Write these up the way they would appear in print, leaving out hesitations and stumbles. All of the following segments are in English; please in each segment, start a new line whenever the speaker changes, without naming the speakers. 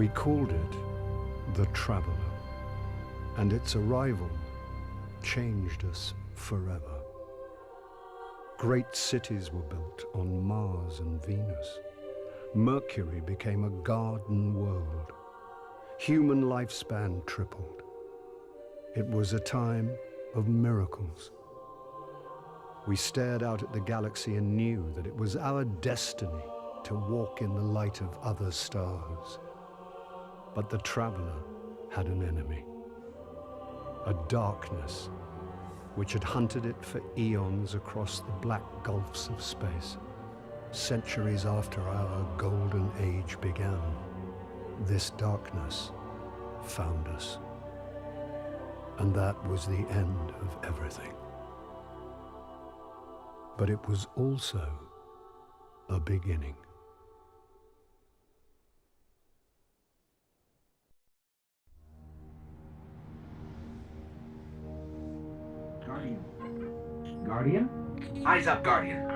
We called it the Traveler, and its arrival changed us forever. Great cities were built on Mars and Venus. Mercury became a garden world. Human lifespan tripled. It was a time of miracles. We stared out at the galaxy and knew that it was our destiny to walk in the light of other stars. But the Traveler had an enemy, a darkness which had hunted it for eons across the black gulfs of space. Centuries after our golden age began, this darkness found us. And that was the end of everything. But it was also a beginning.
Guardian? Eyes up, Guardian.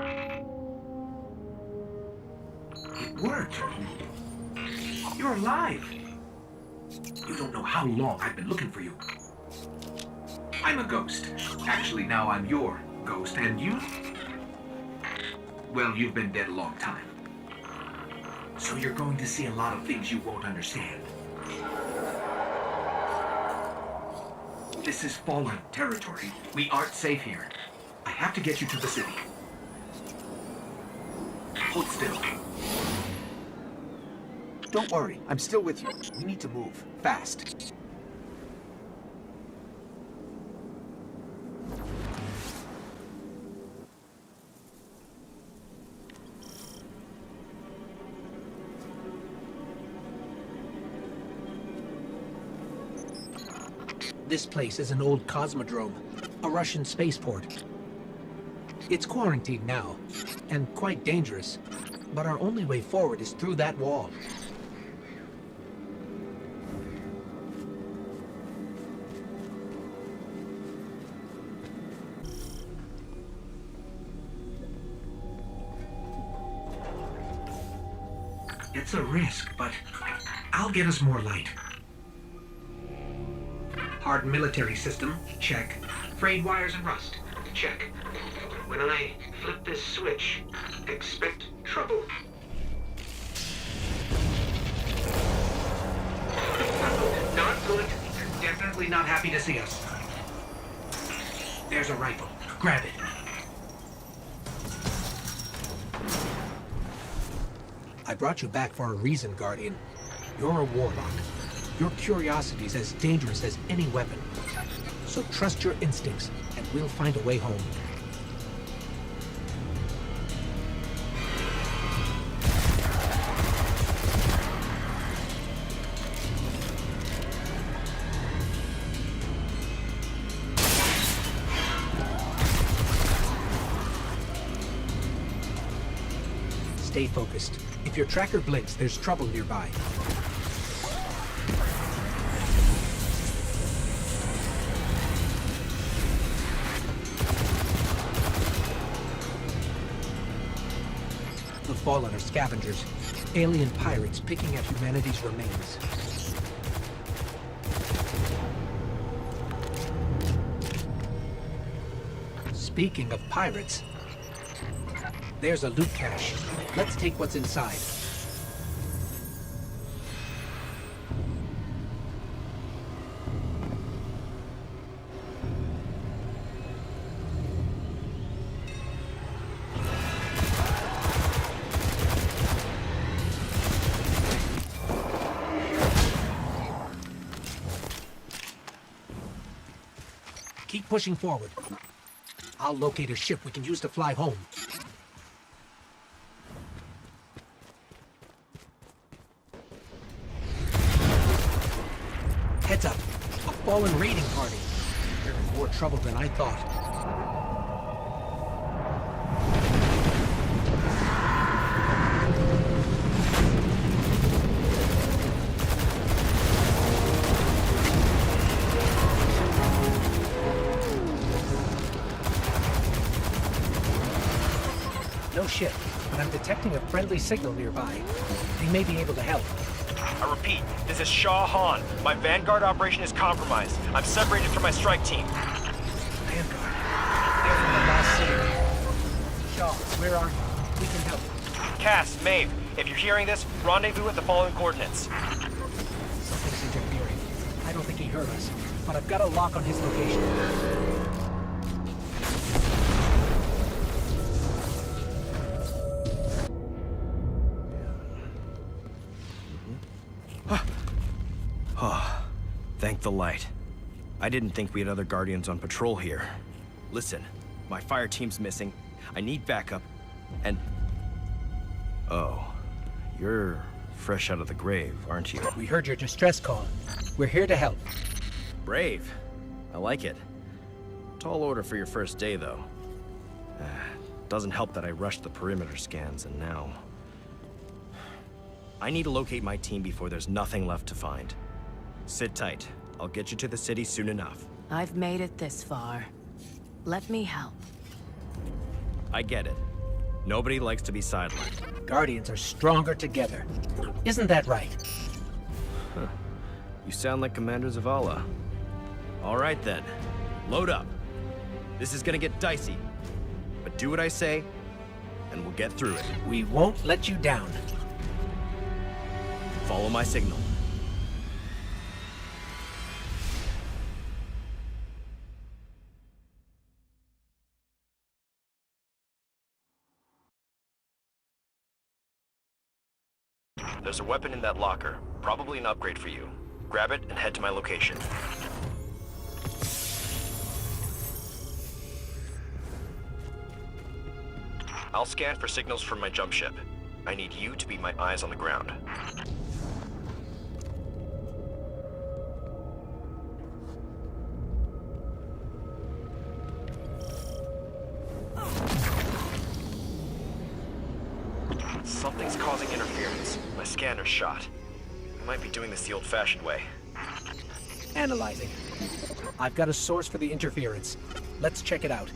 It worked. You're alive. You don't know how long I've been looking for you. I'm a ghost. Actually, now I'm your ghost, and you? Well, you've been dead a long time. So you're going to see a lot of things you won't understand. This is fallen territory. We aren't safe here. I have to get you to the city. Hold still. Don't worry, I'm still with you. We need to move, fast.
This place is an old cosmodrome, a Russian spaceport. It's quarantined now, and quite dangerous, but our only way forward is through that wall.
It's a risk, but I'll get us more light. Hard military system, check. Frayed wires and rust, check. When I flip this switch, expect trouble. Not good. They're definitely not happy to see us. There's a rifle. Grab it.
I brought you back for a reason, Guardian. You're a warlock. Your curiosity's as dangerous as any weapon. So trust your instincts, and we'll find a way home. Stay focused. If your tracker blinks, there's trouble nearby. The Fallen are scavengers, alien pirates picking at humanity's remains. Speaking of pirates, there's a loot cache. Let's take what's inside. Keep pushing forward. I'll locate a ship we can use to fly home. Heads up. A fallen raiding party. They're in more trouble than I thought. No ship, but I'm detecting a friendly signal nearby. They may be able to help.
I repeat, this is Shah Han. My Vanguard operation is compromised. I'm separated from my strike team.
Vanguard. They're from the last city. Shaw, where are you? We can help.
Cass, Maeve, if you're hearing this, rendezvous at the following coordinates.
Something's interfering. I don't think he heard us, but I've got a lock on his location.
Thank the light. I didn't think we had other Guardians on patrol here. Listen, my fire team's missing. I need backup, and... Oh, you're fresh out of the grave, aren't you?
We heard your distress call. We're here to help.
Brave. I like it. Tall order for your first day, though. Doesn't help that I rushed the perimeter scans, and now... I need to locate my team before there's nothing left to find. Sit tight. I'll get you to the city soon enough.
I've made it this far. Let me help.
I get it. Nobody likes to be sidelined.
Guardians are stronger together. Isn't that right?
You sound like Commander Zavala. All right then. Load up. This is gonna get dicey. But do what I say, and we'll get through it.
We won't let you down.
Follow my signal. There's a weapon in that locker. Probably an upgrade for you. Grab it and head to my location. I'll scan for signals from my jump ship. I need you to be my eyes on the ground. Something's causing interference. My scanner's shot. I might be doing this the old-fashioned way.
Analyzing. I've got a source for the interference. Let's check it out.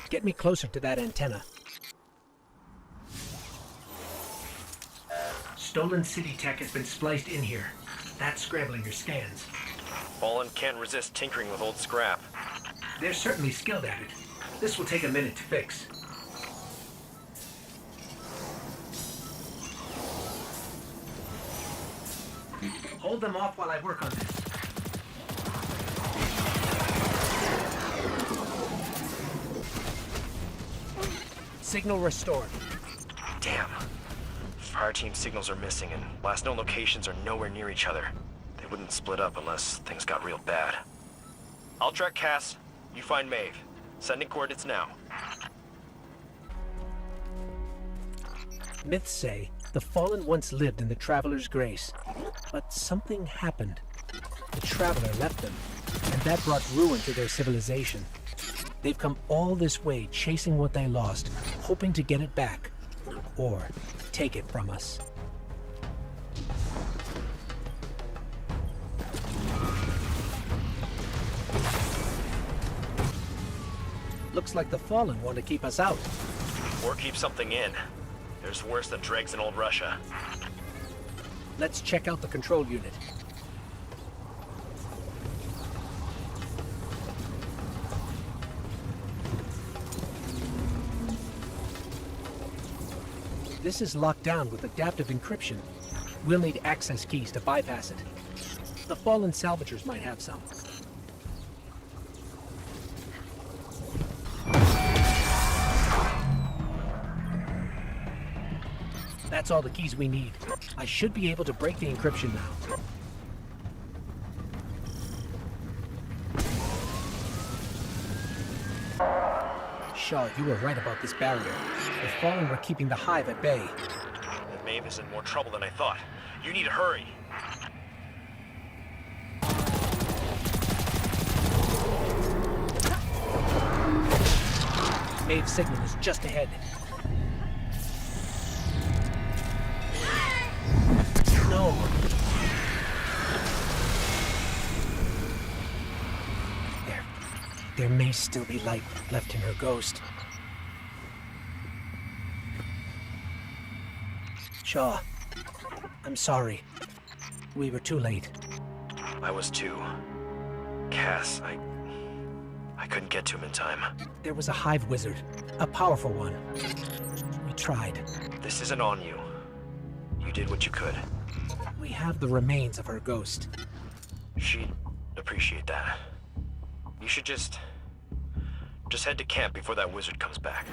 Get me closer to that antenna. Stolen city tech has been spliced in here. That's scrambling your scans.
Fallen can't resist tinkering with old scrap.
They're certainly skilled at it. This will take a minute to fix. Hold them off while I work on this. Signal restored.
Damn. Fire team signals are missing, and last known locations are nowhere near each other. They wouldn't split up unless things got real bad. I'll track Cass. You find Maeve. Sending coordinates now.
Myths say the Fallen once lived in the Traveler's Grace, but something happened. The Traveler left them, and that brought ruin to their civilization. They've come all this way chasing what they lost, hoping to get it back, or take it from us. Looks like the Fallen want to keep us out.
Or keep something in. There's worse than dregs in old Russia.
Let's check out the control unit. This is locked down with adaptive encryption. We'll need access keys to bypass it. The Fallen salvagers might have some. That's all the keys we need. I should be able to break the encryption now. Shaw, you were right about this barrier. The Fallen were keeping the Hive at bay.
Maeve is in more trouble than I thought. You need to hurry.
Maeve's signal is just ahead. No. There may still be light left in her ghost. Shaw, I'm sorry. We were too late.
I was too. Cass, I couldn't get to him in time.
There was a hive wizard, a powerful one. We tried.
This isn't on you. You did what you could.
We have the remains of her ghost.
She'd appreciate that. You should just head to camp before that wizard comes back.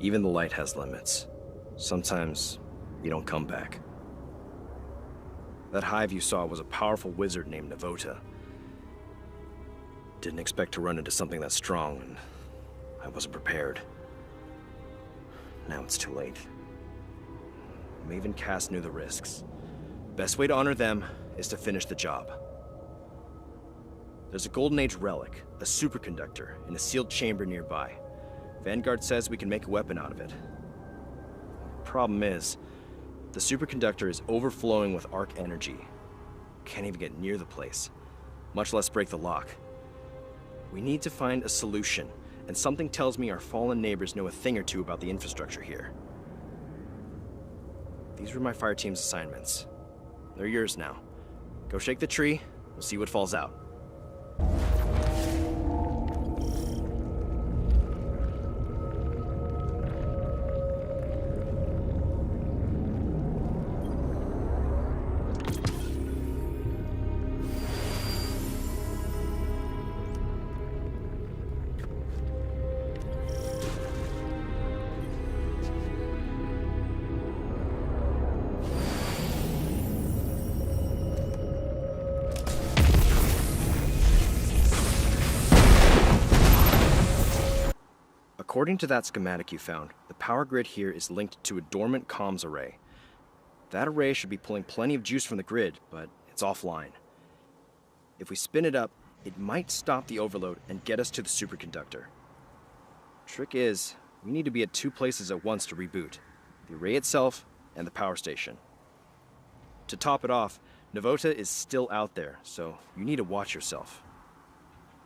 Even the light has limits. Sometimes you don't come back. That hive you saw was a powerful wizard named Navota. Didn't expect to run into something that strong, and I wasn't prepared. Now it's too late. Maeve and Cass knew the risks. Best way to honor them is to finish the job. There's a Golden Age relic, a superconductor, in a sealed chamber nearby. Vanguard says we can make a weapon out of it. Problem is, the superconductor is overflowing with arc energy. Can't even get near the place, much less break the lock. We need to find a solution, and something tells me our fallen neighbors know a thing or two about the infrastructure here. These were my fire team's assignments. They're yours now. Go shake the tree, we'll see what falls out. According to that schematic you found, the power grid here is linked to a dormant comms array. That array should be pulling plenty of juice from the grid, but it's offline. If we spin it up, it might stop the overload and get us to the superconductor. Trick is, we need to be at two places at once to reboot: the array itself and the power station. To top it off, Navota is still out there, so you need to watch yourself.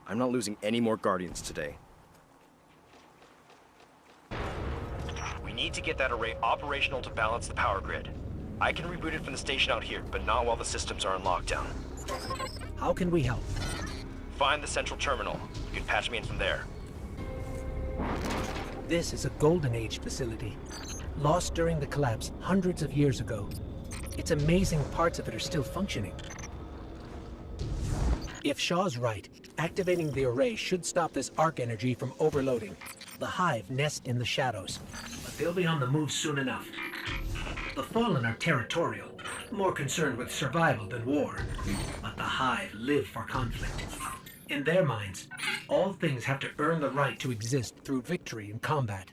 I'm not losing any more Guardians today. We need to get that array operational to balance the power grid. I can reboot it from the station out here, but not while the systems are in lockdown.
How can we help?
Find the central terminal. You can patch me in from there.
This is a Golden Age facility, lost during the collapse hundreds of years ago. It's amazing parts of it are still functioning. If Shaw's right, activating the array should stop this arc energy from overloading. The hive nest in the shadows, but they'll be on the move soon enough. The Fallen are territorial, more concerned with survival than war. But the hive live for conflict. In their minds, all things have to earn the right to exist through victory in combat.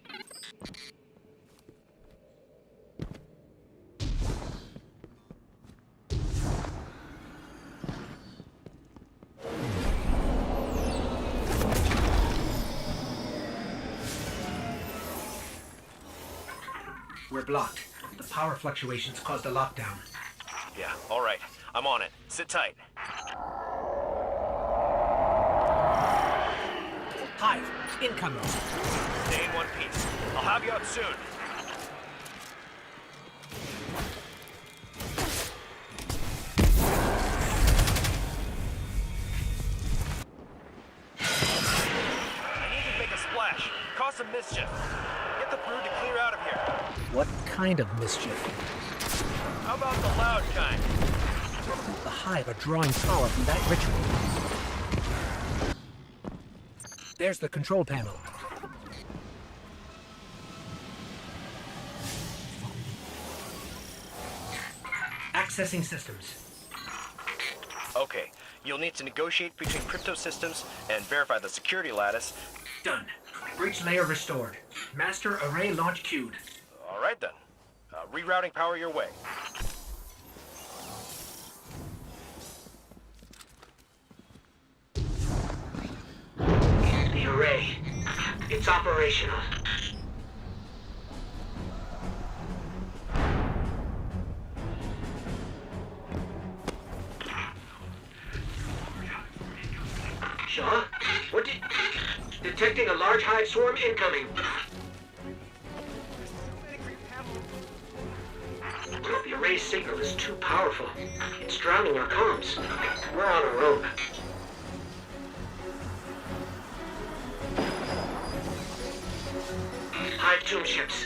We're blocked. The power fluctuations caused a lockdown.
Yeah, all right. I'm on it. Sit tight.
Hive, incoming.
Stay in one piece. I'll have you out soon. I need to make a splash. Cause some mischief. Get the brood to clear out of here.
What kind of mischief?
How about the loud kind?
The hive are drawing power from that ritual. There's the control panel. Accessing systems.
Okay, you'll need to negotiate between crypto systems and verify the security lattice.
Done. Breach layer restored. Master array launch queued.
All right then. Rerouting power your way.
The array. It's operational.
Shaw? What did... Detecting a large hive swarm incoming. The array's signal is too powerful. It's drowning our comms. We're on our own. Hive tomb ships.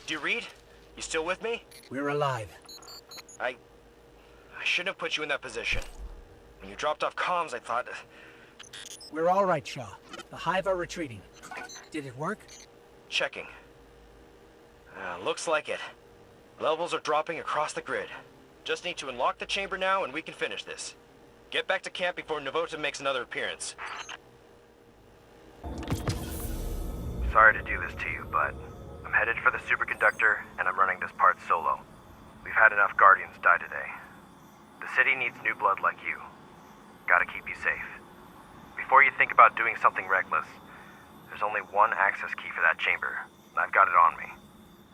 Do you read? You still with me?
We're alive.
I shouldn't have put you in that position. When you dropped off comms, I thought...
We're all right, Shaw. The Hive are retreating. Did it work?
Checking. Looks like it. Levels are dropping across the grid. Just need to unlock the chamber now and we can finish this. Get back to camp before Navota makes another appearance. Sorry to do this to you, but I'm headed for the superconductor and I'm running this part solo. We've had enough Guardians die today. The city needs new blood like you. Gotta keep you safe. Before you think about doing something reckless, there's only one access key for that chamber, and I've got it on me.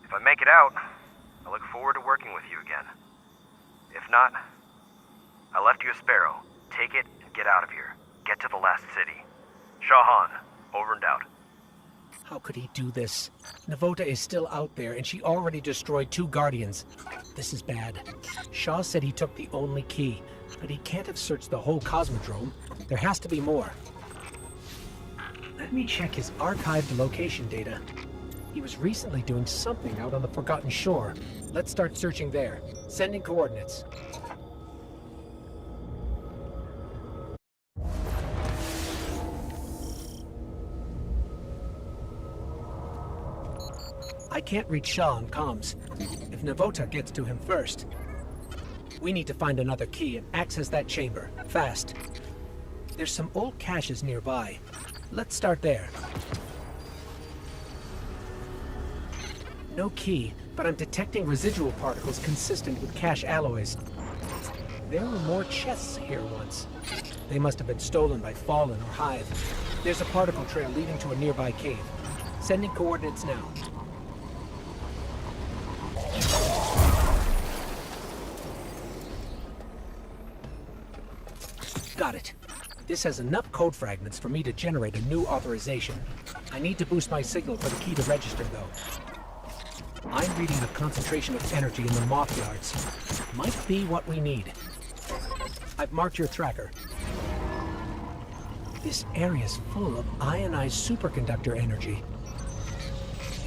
If I make it out, I look forward to working with you again. If not, I left you a sparrow. Take it and get out of here. Get to the last city. Shah Han, over and out.
How could he do this? Navota is still out there, and she already destroyed 2 Guardians. This is bad. Shaw said he took the only key, but he can't have searched the whole Cosmodrome. There has to be more. Let me check his archived location data. He was recently doing something out on the Forgotten Shore. Let's start searching there. Sending coordinates. I can't reach Shaw on comms. If Navota gets to him first. We need to find another key and access that chamber, fast. There's some old caches nearby. Let's start there. No key, but I'm detecting residual particles consistent with cache alloys. There were more chests here once. They must have been stolen by Fallen or Hive. There's a particle trail leading to a nearby cave. Sending coordinates now. Got it. This has enough code fragments for me to generate a new authorization. I need to boost my signal for the key to register, though. I'm reading a concentration of energy in the moth yards. Might be what we need. I've marked your tracker. This area's full of ionized superconductor energy.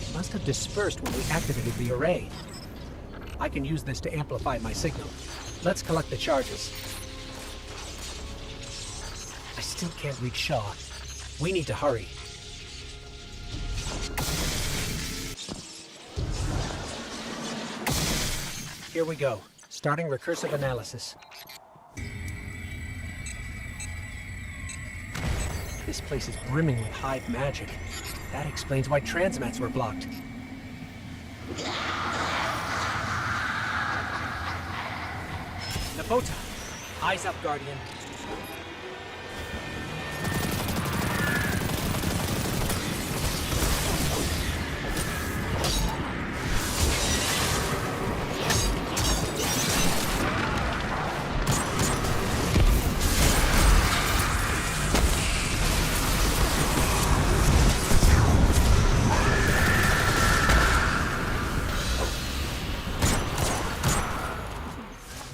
It must have dispersed when we activated the array. I can use this to amplify my signal. Let's collect the charges. I still can't reach Shaw. We need to hurry. Here we go. Starting recursive analysis. This place is brimming with Hive magic. That explains why transmats were blocked. Navota! Eyes up, Guardian.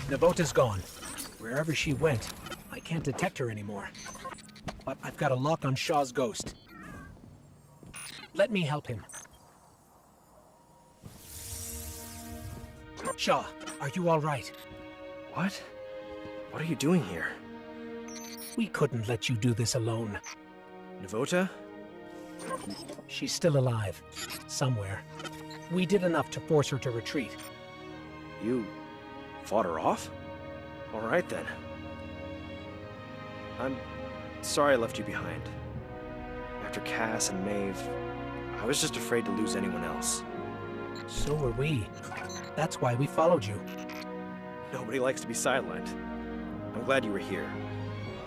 Navota's gone. Wherever she went, I can't detect her anymore. But I've got a lock on Shaw's ghost. Let me help him. Shaw, are you all right?
What? What are you doing here?
We couldn't let you do this alone.
Navota?
She's still alive. Somewhere. We did enough to force her to retreat.
You fought her off? All right then. I'm sorry I left you behind. After Cass and Maeve, I was just afraid to lose anyone else.
So were we. That's why we followed you.
Nobody likes to be sidelined. I'm glad you were here.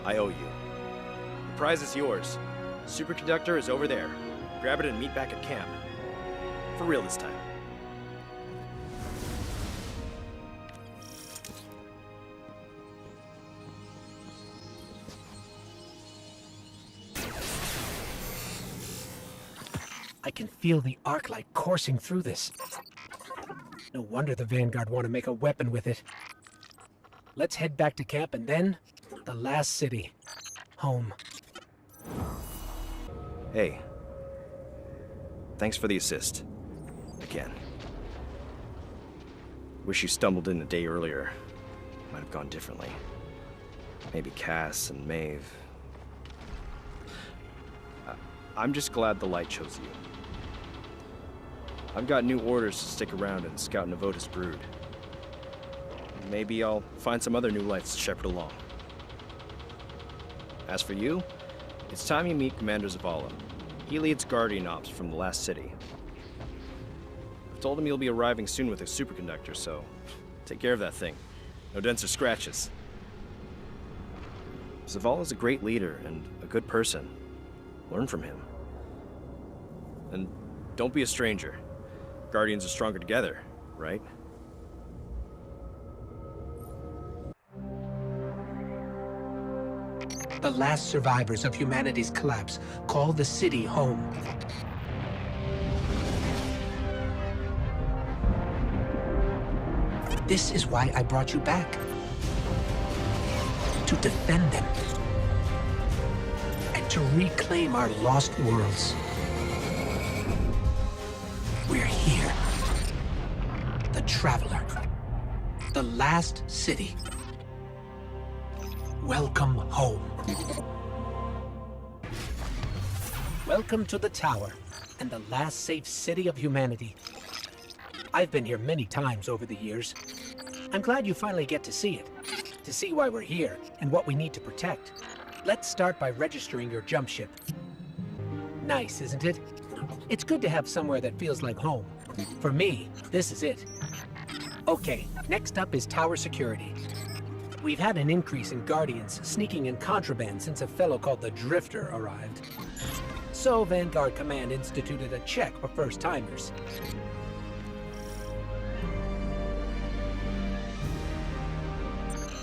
I owe you. The prize is yours. Superconductor is over there. Grab it and meet back at camp. For real this time.
I can feel the arc light coursing through this. No wonder the Vanguard want to make a weapon with it. Let's head back to camp and then the last city. Home.
Hey. Thanks for the assist. Again. Wish you stumbled in a day earlier. Might have gone differently. Maybe Cass and Maeve. I'm just glad the light chose you. I've got new orders to stick around and scout Navota's brood. Maybe I'll find some other new lights to shepherd along. As for you, it's time you meet Commander Zavala. He leads Guardian Ops from the last city. I've told him you'll be arriving soon with a superconductor, so take care of that thing. No dents or scratches. Zavala's a great leader and a good person. Learn from him. And don't be a stranger. Guardians are stronger together, right?
The last survivors of humanity's collapse call the city home. This is why I brought you back. To defend them. And to reclaim our lost worlds. We're here. The Traveler. The last city. Welcome home. Welcome to the Tower, and the last safe city of humanity. I've been here many times over the years. I'm glad you finally get to see it. To see why we're here, and what we need to protect. Let's start by registering your jump ship. Nice, isn't it? It's good to have somewhere that feels like home. For me, this is it. Okay, next up is tower security. We've had an increase in Guardians sneaking in contraband since a fellow called the Drifter arrived. So Vanguard Command instituted a check for first-timers.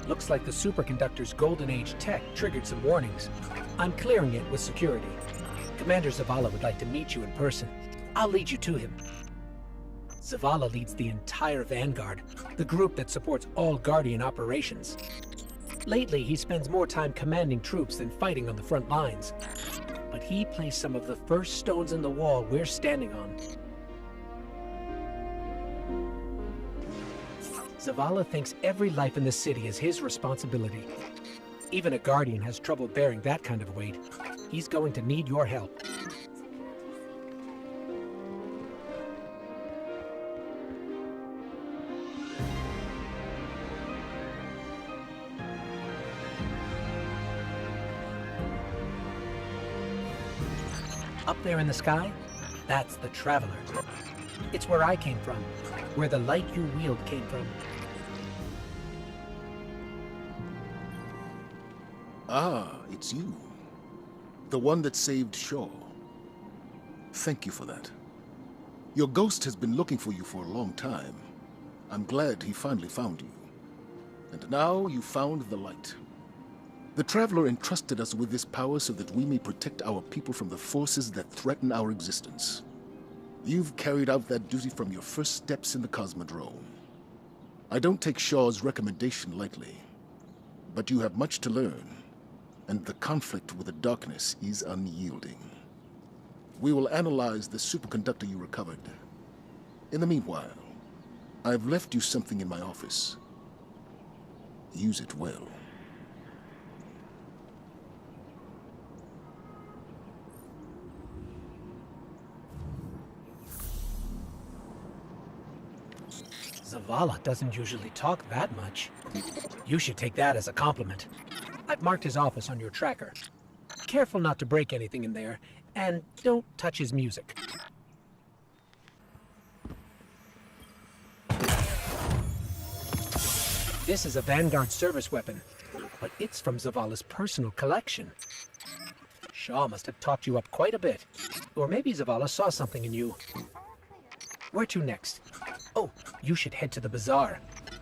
Looks like the superconductor's Golden Age tech triggered some warnings. I'm clearing it with security. Commander Zavala would like to meet you in person. I'll lead you to him. Zavala leads the entire Vanguard, the group that supports all Guardian operations. Lately, he spends more time commanding troops than fighting on the front lines. But he placed some of the first stones in the wall we're standing on. Zavala thinks every life in the city is his responsibility. Even a Guardian has trouble bearing that kind of weight. He's going to need your help. Up there in the sky, that's the Traveler. It's where I came from, where the light you wield came from.
Ah, it's you. The one that saved Shaw. Thank you for that. Your ghost has been looking for you for a long time. I'm glad he finally found you. And now you found the light. The Traveler entrusted us with this power so that we may protect our people from the forces that threaten our existence. You've carried out that duty from your first steps in the Cosmodrome. I don't take Shaw's recommendation lightly, but you have much to learn, and the conflict with the darkness is unyielding. We will analyze the superconductor you recovered. In the meanwhile, I've left you something in my office. Use it well.
Zavala doesn't usually talk that much. You should take that as a compliment. I've marked his office on your tracker. Careful not to break anything in there, and don't touch his music. This is a Vanguard service weapon, but it's from Zavala's personal collection. Shaw must have talked you up quite a bit. Or maybe Zavala saw something in you. Where to next? Oh, you should head to the bazaar.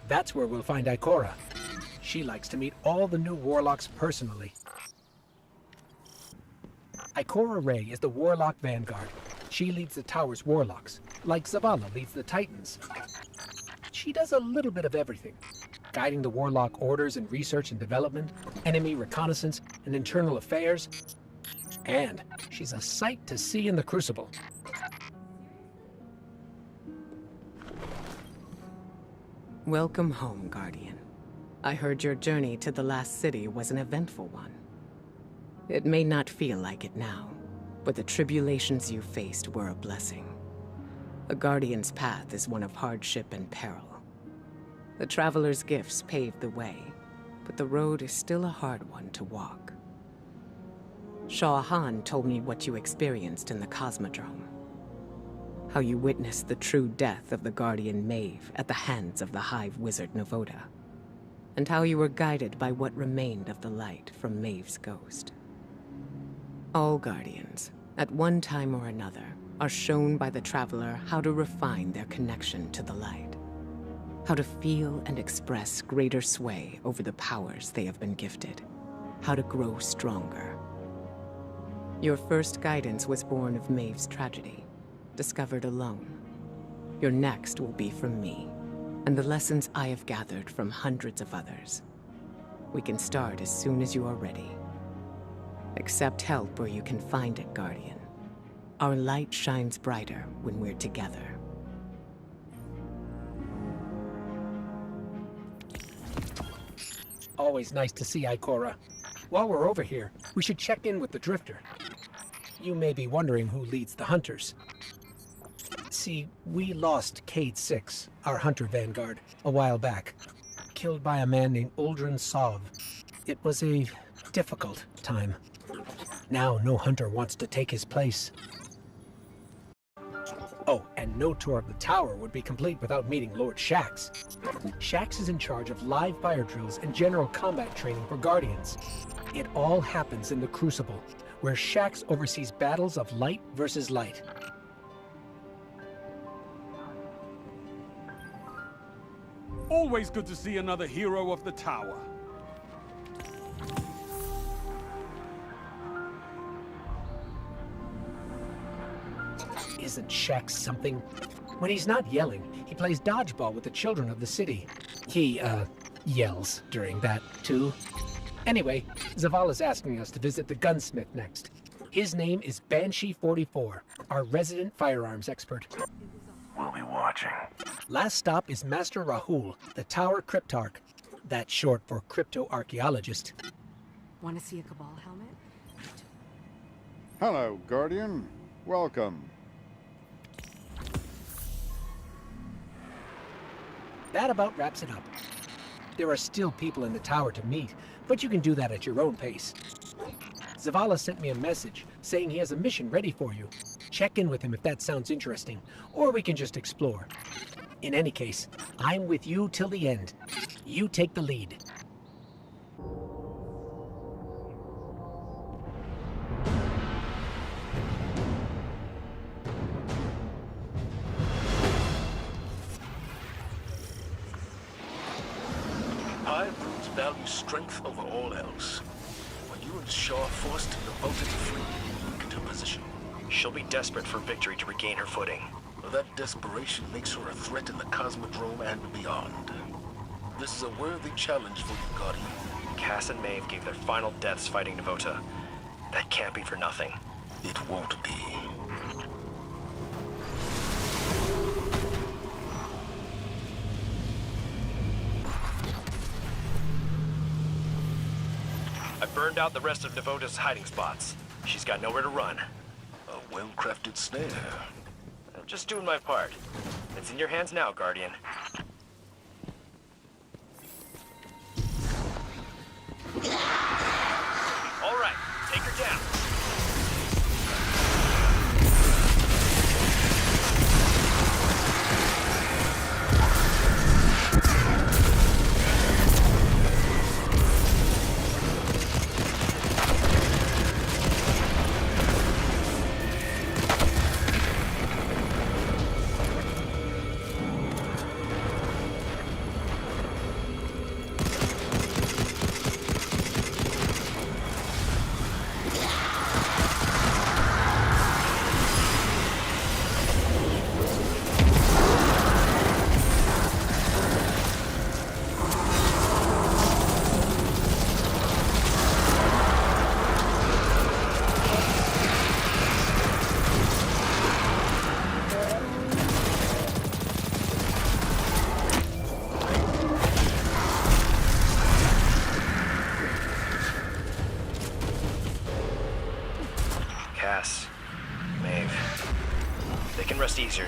That's where we'll find Ikora. She likes to meet all the new warlocks personally. Ikora Ray is the Warlock Vanguard. She leads the tower's warlocks, like Zavala leads the Titans. She does a little bit of everything, guiding the warlock orders in research and development, enemy reconnaissance, and internal affairs. And she's a sight to see in the Crucible.
Welcome home, Guardian. I heard your journey to the last city was an eventful one. It may not feel like it now, but the tribulations you faced were a blessing. A Guardian's path is one of hardship and peril. The Traveler's gifts paved the way, but the road is still a hard one to walk. Shah Han told me what you experienced in the Cosmodrome. How you witnessed the true death of the Guardian Maeve at the hands of the Hive Wizard Novoda, and how you were guided by what remained of the light from Maeve's ghost. All Guardians, at one time or another, are shown by the Traveler how to refine their connection to the light, how to feel and express greater sway over the powers they have been gifted, how to grow stronger. Your first guidance was born of Maeve's tragedy, discovered alone. Your next will be from me, and the lessons I have gathered from hundreds of others. We can start as soon as you are ready. Accept help where you can find it, Guardian. Our light shines brighter when we're together.
Always nice to see Ikora. While we're over here, we should check in with the Drifter. You may be wondering who leads the hunters. See, we lost Cade 6, our hunter vanguard, a while back. Killed by a man named Uldren Sov. It was a difficult time. Now no hunter wants to take his place. Oh, and no tour of the tower would be complete without meeting Lord Shax. Shax is in charge of live fire drills and general combat training for Guardians. It all happens in the Crucible, where Shax oversees battles of light versus light.
Always good to see another hero of the tower.
Isn't Shax something? When he's not yelling, he plays dodgeball with the children of the city. He, yells during that, too. Anyway, Zavala's asking us to visit the gunsmith next. His name is Banshee44, our resident firearms expert.
We'll be watching.
Last stop is Master Rahul, the Tower Cryptarch. That's short for crypto-archaeologist.
Want to see a Cabal helmet?
Hello, Guardian. Welcome.
That about wraps it up. There are still people in the tower to meet, but you can do that at your own pace. Zavala sent me a message saying he has a mission ready for you. Check in with him if that sounds interesting, or we can just explore. In any case, I'm with you till the end. You take the lead.
Hive Brutes value strength over all else. When you and Shaw forced Navota to flee, you weakened her position.
She'll be desperate for victory to regain her footing.
That desperation makes her a threat in the Cosmodrome and beyond. This is a worthy challenge for you, Guardian.
Cass and Maeve gave their final deaths fighting Navota. That can't be for nothing.
It won't be.
I burned out the rest of Navota's hiding spots. She's got nowhere to run.
A well-crafted snare.
Just doing my part. It's in your hands now, Guardian. All right, take her down.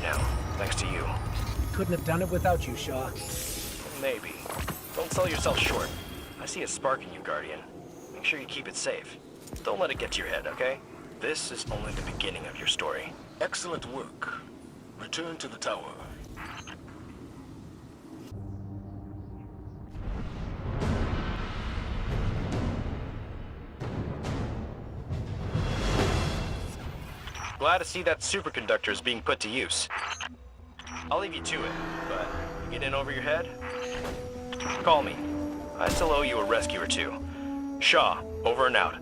now, thanks to you.
Couldn't have done it without you, Shaw.
Maybe. Don't sell yourself short. I see a spark in you, Guardian. Make sure you keep it safe. Don't let it get to your head, okay? This is only the beginning of your story.
Excellent work. Return to the tower.
Glad to see that superconductor is being put to use. I'll leave you to it, but you get in over your head? Call me. I still owe you a rescue or two. Shaw, over and out.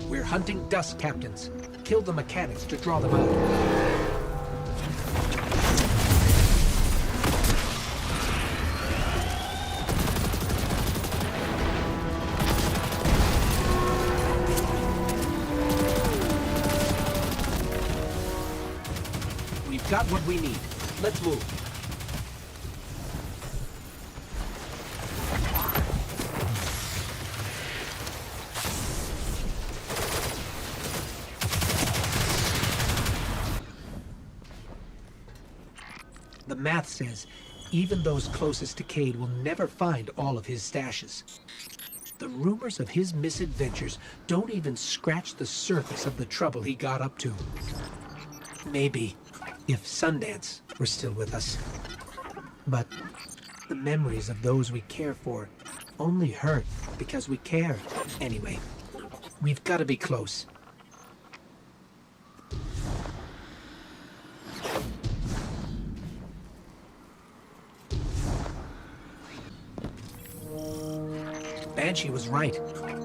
We're hunting dust captains. Kill the mechanics to draw them out. We've got what we need. Let's move. The math says even those closest to Cade will never find all of his stashes. The rumors of his misadventures don't even scratch the surface of the trouble he got up to. Maybe if Sundance were still with us. But the memories of those we care for only hurt because we care. Anyway, we've got to be close. Banshee was right.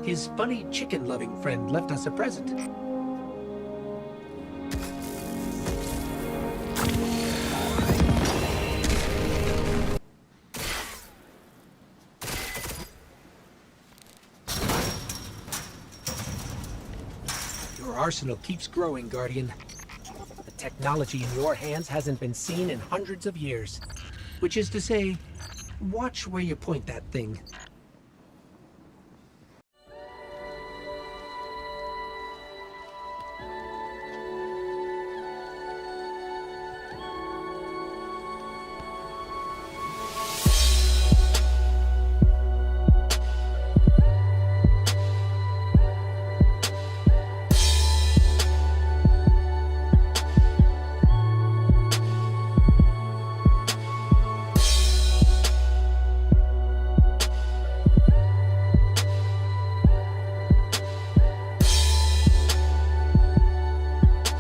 His funny chicken-loving friend left us a present. Your arsenal keeps growing, Guardian. The technology in your hands hasn't been seen in hundreds of years. Which is to say, watch where you point that thing.